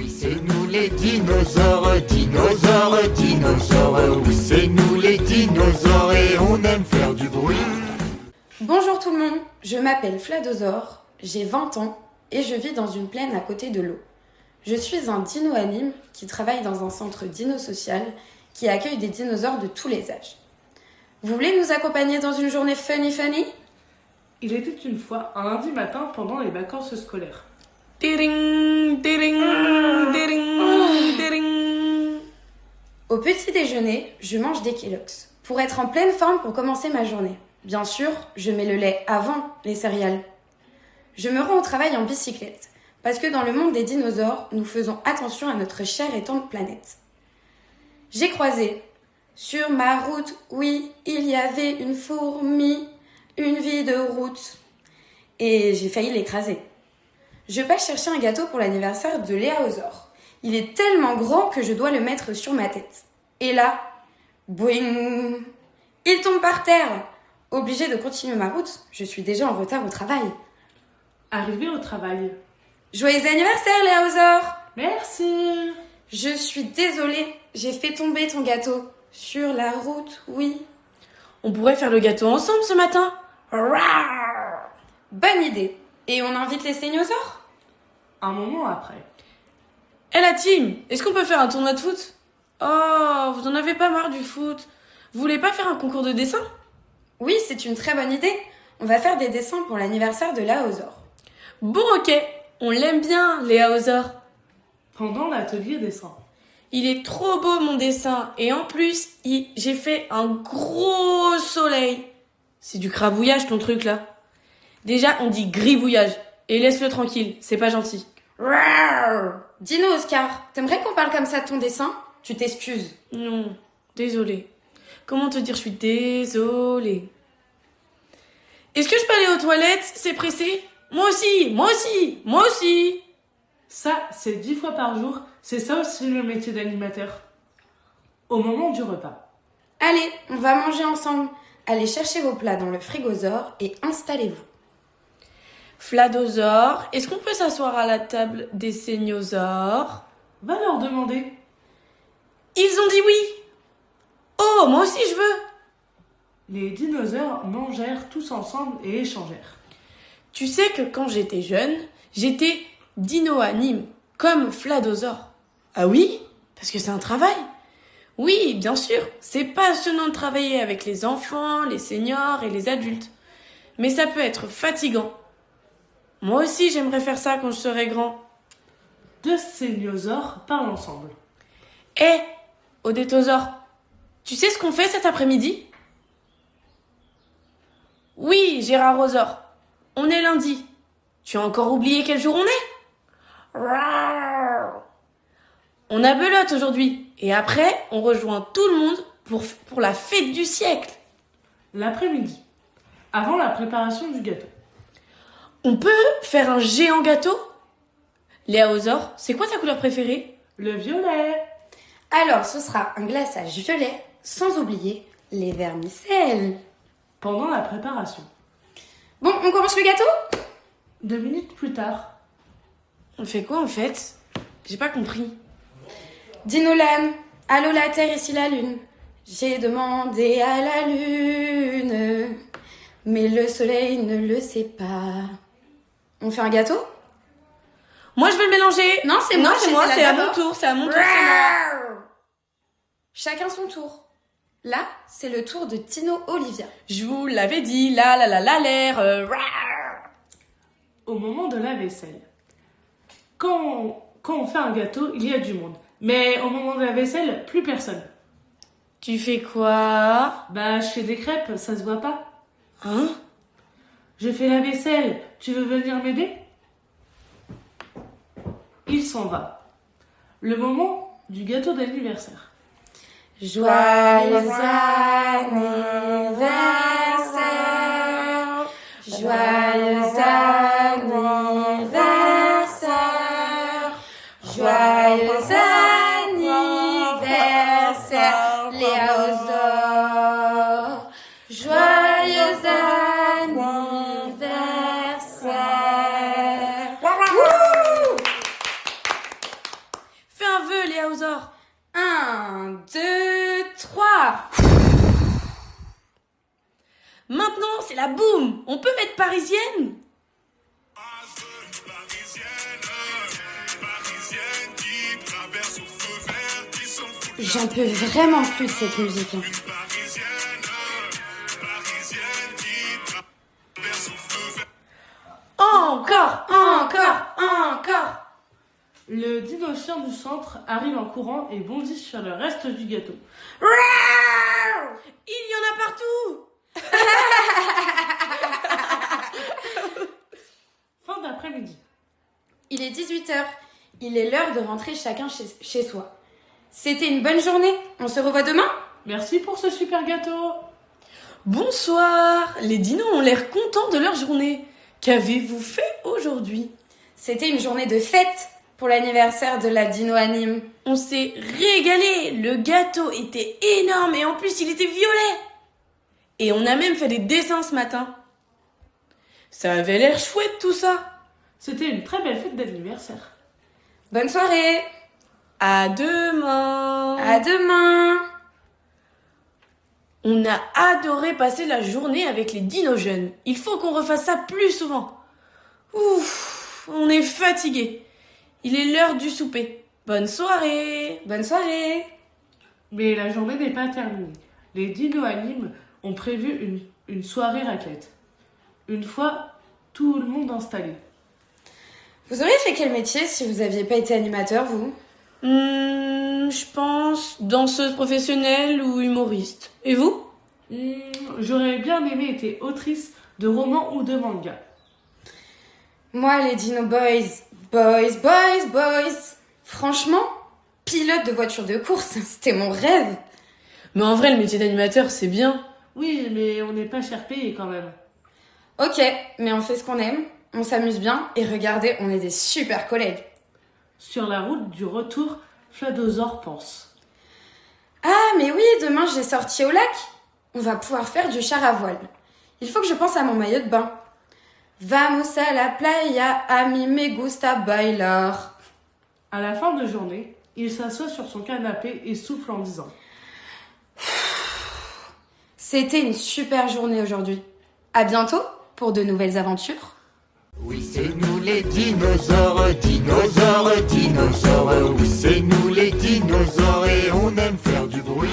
oui, c'est nous les dinosaures, dinosaures, dinosaures. Oui, c'est nous les dinosaures et on aime faire du bruit. Bonjour tout le monde, je m'appelle Fladosaure, j'ai 20 ans et je vis dans une plaine à côté de l'eau. Je suis un dino-anime qui travaille dans un centre dino-social qui accueille des dinosaures de tous les âges. Vous voulez nous accompagner dans une journée funny? Il était une fois un lundi matin pendant les vacances scolaires. Tiring, tiring, tiring, tiring. Au petit déjeuner, je mange des Kellogg's pour être en pleine forme pour commencer ma journée. Bien sûr, je mets le lait avant les céréales. Je me rends au travail en bicyclette parce que dans le monde des dinosaures, nous faisons attention à notre chère et tendre planète. J'ai croisé sur ma route, oui, il y avait une fourmi, une vie de route. Et j'ai failli l'écraser. Je passe chercher un gâteau pour l'anniversaire de Léaosaure. Il est tellement grand que je dois le mettre sur ma tête. Et là, boing, il tombe par terre. Obligée de continuer ma route, je suis déjà en retard au travail. Arrivé au travail. Joyeux anniversaire Léaosaure! Merci. Je suis désolée, j'ai fait tomber ton gâteau. Sur la route, oui. On pourrait faire le gâteau ensemble ce matin. Bonne idée. Et on invite les sténosaures? Un moment après. Hé la team, est-ce qu'on peut faire un tournoi de foot? Oh, vous en avez pas marre du foot? Vous voulez pas faire un concours de dessin? Oui, c'est une très bonne idée. On va faire des dessins pour l'anniversaire de Léaosaure. Bon ok, on l'aime bien, Léaosaure. Pendant l'atelier dessin. Il est trop beau mon dessin et en plus, j'ai fait un gros soleil. C'est du crabouillage ton truc là. Déjà, on dit gribouillage et laisse-le tranquille, c'est pas gentil. Dino Oscar, t'aimerais qu'on parle comme ça de ton dessin? Tu t'excuses. Non, désolée. Comment te dire, je suis désolée. Est-ce que je peux aller aux toilettes? C'est pressé? Moi aussi, moi aussi, moi aussi. Ça, c'est 10 fois par jour. C'est ça aussi le métier d'animateur. Au moment du repas. Allez, on va manger ensemble. Allez chercher vos plats dans le frigosaure et installez-vous. Fladosaure, est-ce qu'on peut s'asseoir à la table des séniosaures? Va leur demander. Ils ont dit oui. Oh, moi aussi je veux. Les dinosaures mangèrent tous ensemble et échangèrent. Tu sais que quand j'étais jeune, j'étais dino-anime, comme Fladosaure. Ah oui? Parce que c'est un travail. Oui, bien sûr, c'est passionnant de travailler avec les enfants, les seniors et les adultes. Mais ça peut être fatigant. Moi aussi, j'aimerais faire ça quand je serai grand. Deux sténosaures parlent ensemble. Hé, Odétosaure, tu sais ce qu'on fait cet après-midi? Oui, Gérardosaure, on est lundi. Tu as encore oublié quel jour on est? On a belote aujourd'hui. Et après, on rejoint tout le monde pour la fête du siècle. L'après-midi, avant la préparation du gâteau. On peut faire un géant gâteau? Léaosaure, c'est quoi ta couleur préférée? Le violet. Alors, ce sera un glaçage violet, sans oublier les vermicelles. Pendant la préparation. Bon, on commence le gâteau? 2 minutes plus tard. On fait quoi en fait? J'ai pas compris. Dinolan, allô la Terre, ici la Lune. J'ai demandé à la Lune, mais le Soleil ne le sait pas. On fait un gâteau? Moi je vais le mélanger. Non, c'est moi, c'est à mon tour, c'est à mon tour, c'est moi. Chacun son tour. Là, c'est le tour de Tino Olivia. Je vous l'avais dit, la l'air. Au moment de la vaisselle. Quand on fait un gâteau, il y a du monde. Mais au moment de la vaisselle, plus personne. Tu fais quoi? Bah, je fais des crêpes, ça se voit pas. Hein? Je fais la vaisselle, tu veux venir m'aider? Il s'en va. Le moment du gâteau d'anniversaire. Joyeux anniversaire, joyeux anniversaire, joyeux anniversaire, Léaosaure, joyeux anniversaire. Wouh! vœu, Léaosaure. 1, 2, 3. Maintenant, c'est la boum. On peut mettre parisienne? J'en peux vraiment plus de cette musique. Encore, encore, encore. Le dino-chien du centre arrive en courant et bondit sur le reste du gâteau. Il y en a partout. Fin d'après-midi. Il est 18h. Il est l'heure de rentrer chacun chez soi. C'était une bonne journée. On se revoit demain? Merci pour ce super gâteau. Bonsoir. Les dinos ont l'air contents de leur journée. Qu'avez-vous fait aujourd'hui? C'était une journée de fête pour l'anniversaire de la Dino Anime. On s'est régalé. Le gâteau était énorme et en plus il était violet. Et on a même fait des dessins ce matin. Ça avait l'air chouette tout ça. C'était une très belle fête d'anniversaire. Bonne soirée. À demain. À demain. On a adoré passer la journée avec les dinos jeunes. Il faut qu'on refasse ça plus souvent. Ouf, on est fatigué. Il est l'heure du souper. Bonne soirée. Bonne soirée. Mais la journée n'est pas terminée. Les Dino Animes ont prévu une soirée raclette. Une fois tout le monde installé. Vous auriez fait quel métier si vous aviez pas été animateur, vous? Je pense danseuse professionnelle ou humoriste. Et vous? J'aurais bien aimé être autrice de romans ou de mangas. Moi, les Dino Boys. Boys, boys, boys. Franchement, pilote de voiture de course, c'était mon rêve. Mais en vrai, le métier d'animateur, c'est bien. Oui, mais on n'est pas cher payé quand même. Ok, mais on fait ce qu'on aime, on s'amuse bien, et regardez, on est des super collègues. Sur la route du retour, Fladosaure pense. Ah, mais oui, demain j'ai sorti au lac. On va pouvoir faire du char à voile. Il faut que je pense à mon maillot de bain. Vamos a la playa, a mí me gusta bailar. À la fin de journée, il s'assoit sur son canapé et souffle en disant: C'était une super journée aujourd'hui. À bientôt pour de nouvelles aventures. Oui, c'est nous les dinosaures, dinosaures, dinosaures. Oui, c'est nous les dinosaures et on aime faire du bruit.